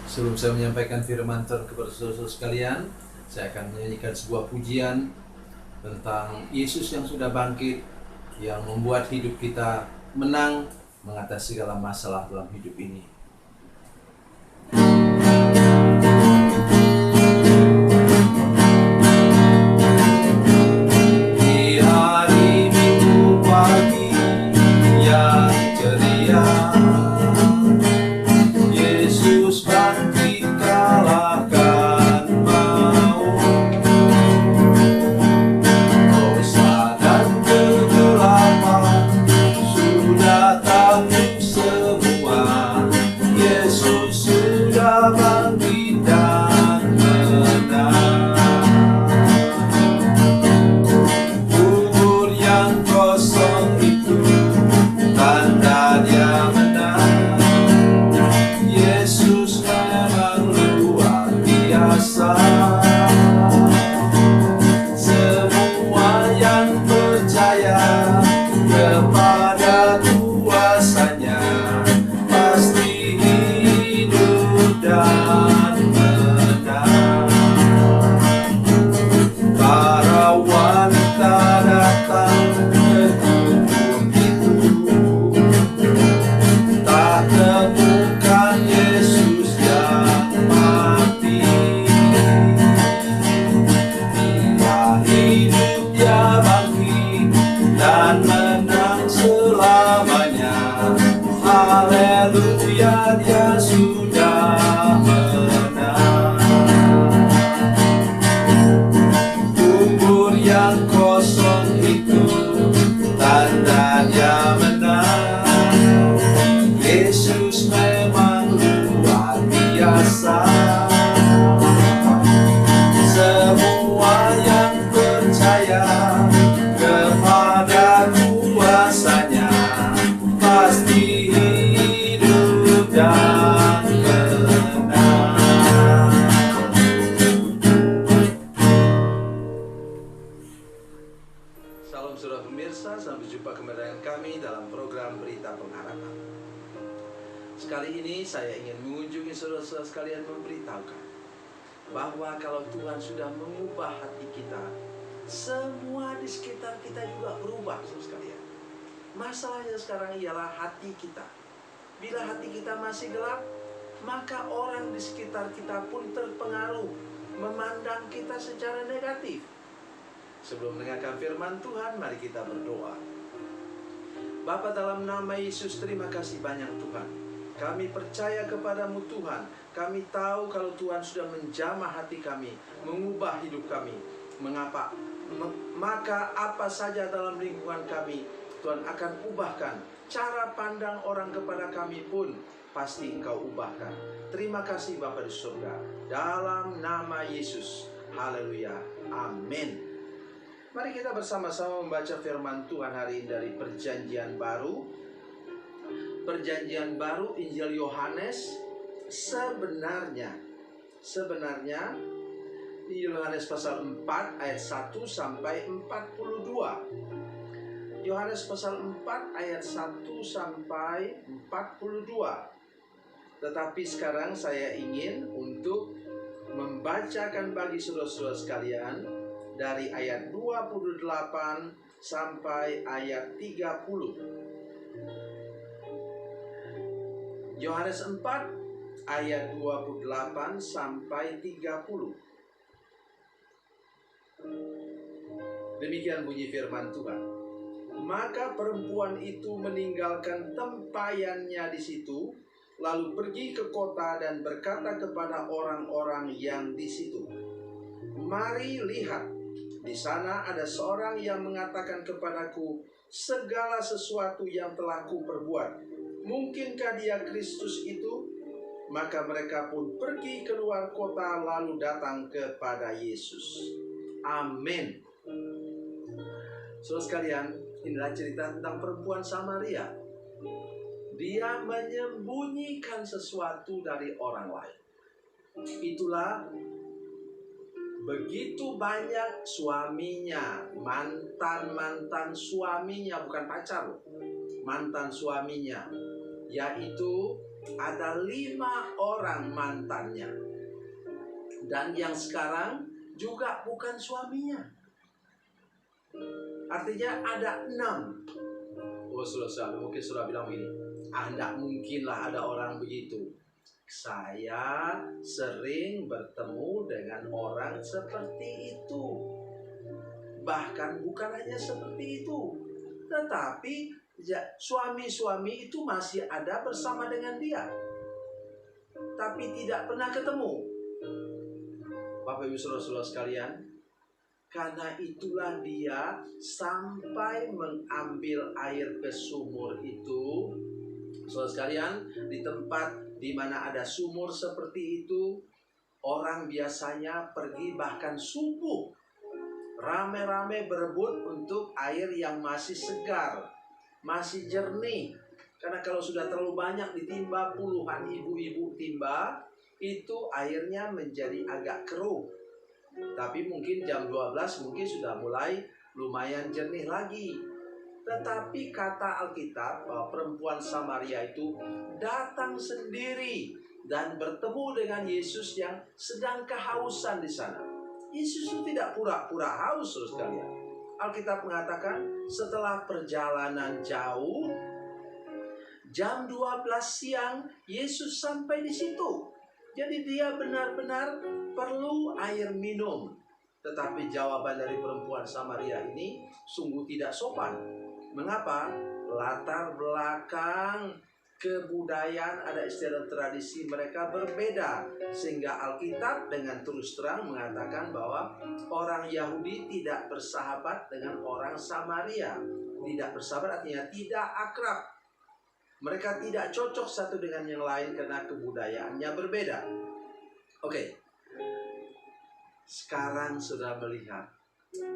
Sebelum saya menyampaikan firman Tuhan kepada saudara-saudara sekalian, saya akan menyanyikan sebuah pujian tentang Yesus yang sudah bangkit, yang membuat hidup kita menang mengatasi segala masalah dalam hidup ini. Di hari Minggu pagi yang ceria, Yesus bangkit kalahkan maut. Dosa dan kegelapan sudah tanggung semua. Yesus sudah bangkit dan menang. Kubur yang kosong itu tanda Dia menang. Yesus memang luar biasa. Semua yang percaya kepada kuasa-Nya pasti hidup dan menang. Para wanita datang ke kubur itu, tak temukan Yesus yang mati. Dia hidup, Dia bangkit dan menang selamanya. Haleluya, Dia sudah menang. Kubur yang kosong itu tanda Dia menang. Yesus memang luar biasa. Semua yang percaya kepada kuasa-Nya pasti hidup dan menang. Salam saudara pemirsa, sampai jumpa kembali dengan kami dalam program Berita Pengharapan. Sekali ini saya ingin mengunjungi saudara-saudara sekalian, memberitahukan bahwa kalau Tuhan sudah mengubah hati kita, semua di sekitar kita juga berubah, saudara sekalian. Masalahnya sekarang ialah hati kita. Bila hati kita masih gelap, maka orang di sekitar kita pun terpengaruh, memandang kita secara negatif. Sebelum mendengarkan firman Tuhan, mari kita berdoa. Bapa, dalam nama Yesus, terima kasih banyak Tuhan. Kami percaya kepadamu Tuhan. Kami tahu kalau Tuhan sudah menjamah hati kami, mengubah hidup kami. Mengapa? Maka apa saja dalam lingkungan kami, Tuhan akan ubahkan. Cara pandang orang kepada kami pun pasti Engkau ubahkan. Terima kasih Bapa di surga. Dalam nama Yesus. Haleluya. Amin. Mari kita bersama-sama membaca firman Tuhan hari ini dari Perjanjian Baru. Perjanjian Baru, Injil Yohanes. Sebenarnya Injil Yohanes pasal 4 ayat 1 sampai 42. Yohanes pasal 4 ayat 1 sampai 42. Tetapi sekarang saya ingin untuk membacakan bagi saudara-saudara sekalian dari ayat 28 sampai ayat 30. Yohanes 4 ayat 28 sampai 30. Demikian bunyi firman Tuhan. Maka perempuan itu meninggalkan tempayannya di situ, lalu pergi ke kota dan berkata kepada orang-orang yang di situ, "Mari lihat, di sana ada seorang yang mengatakan kepadaku segala sesuatu yang telah kuperbuat. Mungkinkah Dia Kristus itu?" Maka mereka pun pergi keluar kota lalu datang kepada Yesus. Amin. Saudara sekalian, inilah cerita tentang perempuan Samaria. Dia menyembunyikan sesuatu dari orang lain. Itulah begitu banyak suaminya, mantan suaminya, bukan pacar, mantan suaminya, yaitu ada 5 orang mantannya. Dan yang sekarang juga bukan suaminya. Artinya ada 6. Oh, saudara, mungkin saudara bilang begini, tidak mungkinlah ada orang begitu. Saya sering bertemu dengan orang seperti itu. Bahkan bukan hanya seperti itu, tetapi suami-suami itu masih ada bersama dengan dia, tapi tidak pernah ketemu. Bapak Ibu saudara-saudara sekalian, karena itulah dia sampai mengambil air ke sumur itu. Saudara sekalian, di tempat di mana ada sumur seperti itu, orang biasanya pergi bahkan subuh, rame-rame berebut untuk air yang masih segar, masih jernih. Karena kalau sudah terlalu banyak ditimba, puluhan ibu-ibu timba, itu airnya menjadi agak keruh. Tapi mungkin jam 12 mungkin sudah mulai lumayan jernih lagi. Tetapi kata Alkitab bahwa perempuan Samaria itu datang sendiri dan bertemu dengan Yesus yang sedang kehausan di sana. Yesus itu tidak pura-pura haus, saudara sekalian. Alkitab mengatakan setelah perjalanan jauh, jam 12 siang Yesus sampai di situ. Jadi dia benar-benar perlu air minum. Tetapi jawaban dari perempuan Samaria ini sungguh tidak sopan. Mengapa? Latar belakang kebudayaan, ada istilah tradisi mereka berbeda. Sehingga Alkitab dengan terus terang mengatakan bahwa orang Yahudi tidak bersahabat dengan orang Samaria. Tidak bersahabat artinya tidak akrab. Mereka tidak cocok satu dengan yang lain karena kebudayaannya berbeda. Oke. Sekarang sudah melihat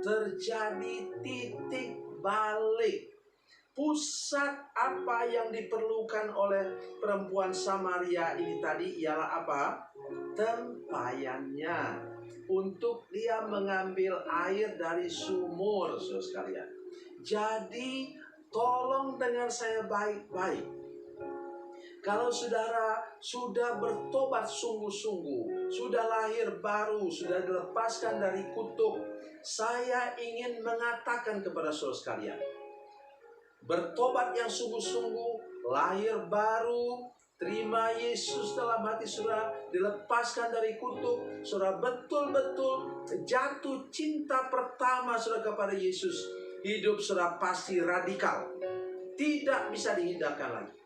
terjadi titik balik. Pusat apa yang diperlukan oleh perempuan Samaria ini tadi ialah apa? Tempayannya untuk dia mengambil air dari sumur, saudara sekalian. Jadi tolong dengar saya baik-baik. Kalau saudara sudah bertobat sungguh-sungguh, sudah lahir baru, sudah dilepaskan dari kutuk, saya ingin mengatakan kepada saudara sekalian, bertobat yang sungguh-sungguh, lahir baru, terima Yesus dalam hati saudara, dilepaskan dari kutuk, saudara betul-betul jatuh cinta pertama saudara kepada Yesus, hidup saudara pasti radikal, tidak bisa dihindarkan lagi.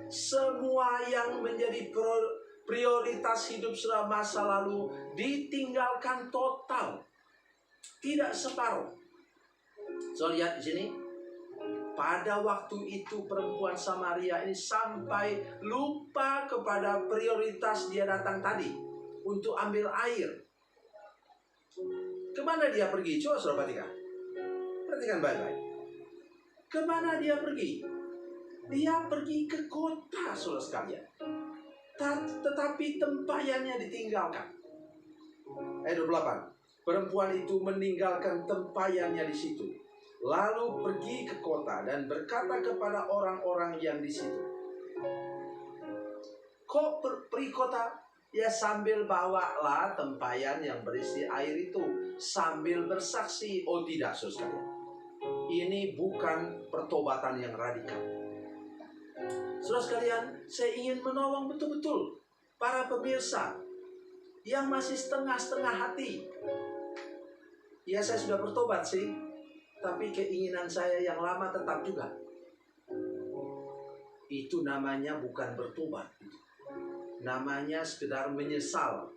Semua yang menjadi prioritas hidup saudara masa lalu ditinggalkan total, tidak separuh. So lihat di sini, pada waktu itu perempuan Samaria ini sampai lupa kepada prioritas dia datang tadi untuk ambil air. Kemana dia pergi? Coba saudara perhatikan baik-baik. Kemana dia pergi? Dia pergi ke kota, saudara sekalian. Tetapi tempayannya ditinggalkan. Ayat 28. Perempuan itu meninggalkan tempayannya di situ, lalu pergi ke kota dan berkata kepada orang-orang yang di situ. Kok pergi kota? Ya sambil bawalah tempayan yang berisi air itu, sambil bersaksi. Oh tidak, saudara sekalian. Ini bukan pertobatan yang radikal. Saudara sekalian, saya ingin menolong betul-betul para pemirsa yang masih setengah-setengah hati. Ya saya sudah bertobat sih, tapi keinginan saya yang lama tetap juga. Itu namanya bukan bertobat. Namanya sekedar menyesal.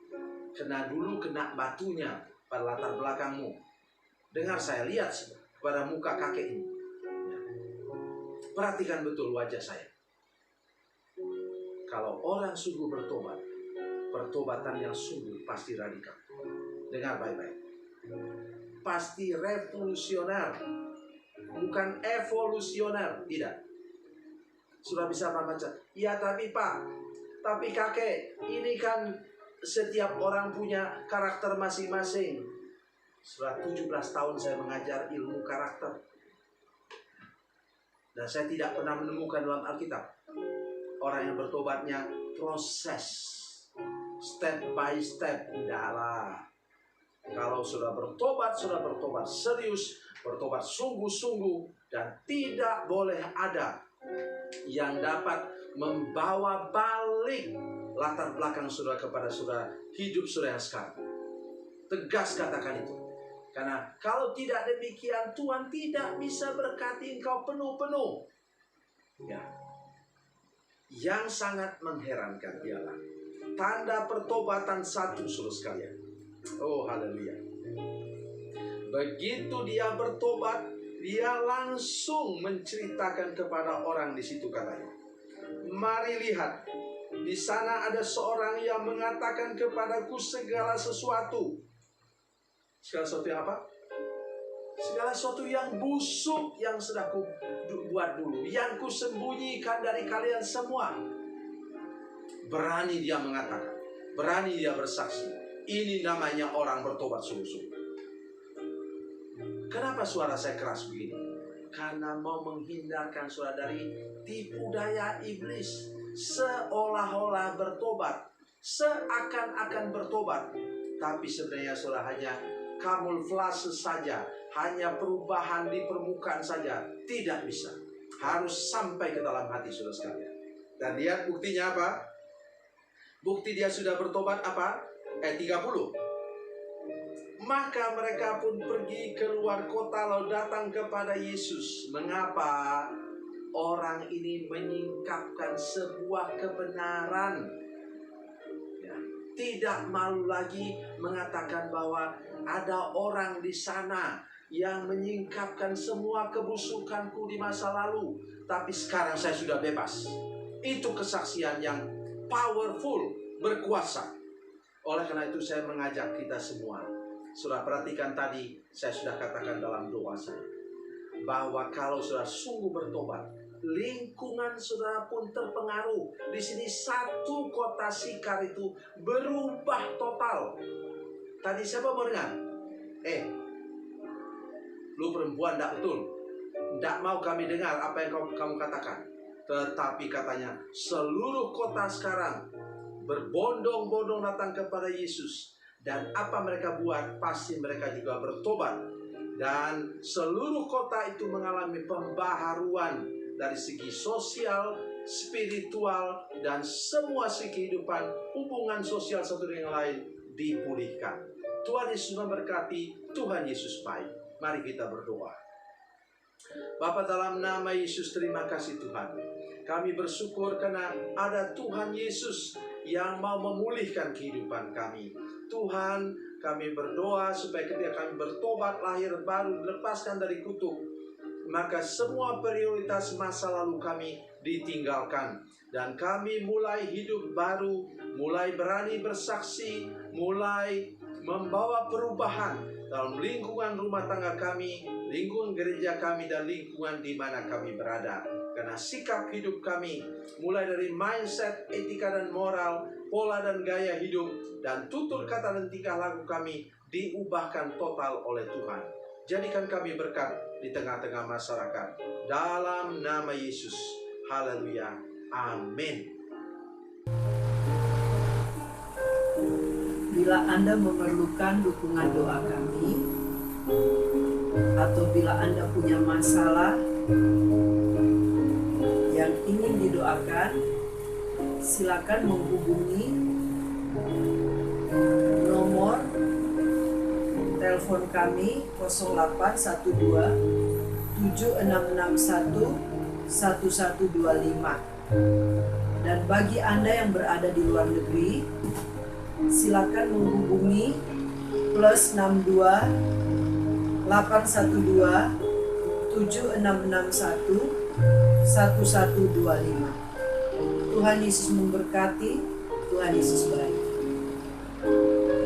Kena dulu kena batunya pada latar belakangmu. Dengar saya, lihat pada muka kakek ini. Perhatikan betul wajah saya. Kalau orang sungguh bertobat, pertobatan yang sungguh pasti radikal. Dengar baik-baik. Pasti revolusioner, bukan evolusioner, tidak. Sudah bisa membaca. Ya tapi Pak, tapi kakek, ini kan setiap orang punya karakter masing-masing. Sudah 17 tahun saya mengajar ilmu karakter, dan saya tidak pernah menemukan dalam Alkitab orang yang bertobatnya proses, step by step. Tidaklah. Kalau sudah bertobat serius, bertobat sungguh-sungguh, dan tidak boleh ada yang dapat membawa balik latar belakang saudara kepada saudara hidup saudara yang sekarang. Tegas katakan itu. Karena kalau tidak demikian, Tuhan tidak bisa berkati engkau penuh-penuh. Ya. Yang sangat mengherankan ialah tanda pertobatan satu, saudara sekalian. Oh, haleluya. Begitu dia bertobat, dia langsung menceritakan kepada orang di situ, katanya. Mari lihat, di sana ada seorang yang mengatakan kepadaku segala sesuatu. Segala sesuatu yang apa? Segala sesuatu yang busuk yang sudah ku buat dulu, yang ku sembunyikan dari kalian semua. Berani dia mengatakan, berani dia bersaksi. Ini namanya orang bertobat sungguh-sungguh. Kenapa suara saya keras begini? Karena mau menghindarkan saudara dari tipu daya iblis. Seolah-olah bertobat, seakan-akan bertobat, tapi sebenarnya saudara hanya kamuflase saja, hanya perubahan di permukaan saja. Tidak bisa. Harus sampai ke dalam hati saudara sekalian. Dan lihat buktinya apa? Bukti dia sudah bertobat apa? 30. Maka mereka pun pergi keluar kota lalu datang kepada Yesus. Mengapa? Orang ini menyingkapkan sebuah kebenaran. Ya, tidak malu lagi mengatakan bahwa ada orang di sana yang menyingkapkan semua kebusukanku di masa lalu, tapi sekarang saya sudah bebas. Itu kesaksian yang powerful, berkuasa. Oleh karena itu saya mengajak kita semua. Sudah perhatikan tadi, saya sudah katakan dalam doa saya, bahwa kalau sudah sungguh bertobat, lingkungan saudara pun terpengaruh. Di sini satu kota Sikar itu berubah total. Tadi siapa mau dengar? Lu perempuan tidak betul. Tidak mau kami dengar apa yang kamu katakan. Tetapi katanya seluruh kota sekarang berbondong-bondong datang kepada Yesus. Dan apa mereka buat? Pasti mereka juga bertobat. Dan seluruh kota itu mengalami pembaharuan dari segi sosial, spiritual, dan semua segi kehidupan, hubungan sosial satu dengan yang lain dipulihkan. Tuhan Yesus memberkati, Tuhan Yesus baik. Mari kita berdoa. Bapa, dalam nama Yesus, terima kasih Tuhan. Kami bersyukur karena ada Tuhan Yesus yang mau memulihkan kehidupan kami. Tuhan, kami berdoa supaya ketika kami bertobat, lahir baru, dilepaskan dari kutuk, maka semua prioritas masa lalu kami ditinggalkan. Dan kami mulai hidup baru, mulai berani bersaksi, mulai membawa perubahan dalam lingkungan rumah tangga kami, lingkungan gereja kami, dan lingkungan di mana kami berada. Karena sikap hidup kami, mulai dari mindset, etika dan moral, pola dan gaya hidup, dan tutur kata dan tingkah laku kami diubahkan total oleh Tuhan. Jadikan kami berkat di tengah-tengah masyarakat. Dalam nama Yesus. Haleluya. Amin. Bila Anda memerlukan dukungan doa kami, atau bila Anda punya masalah yang ingin didoakan, silakan menghubungi nomor telepon kami 0812 7661 1125. Dan bagi Anda yang berada di luar negeri, silakan menghubungi +62 812 7661 1125. Tuhan Yesus memberkati, Tuhan Yesus baik.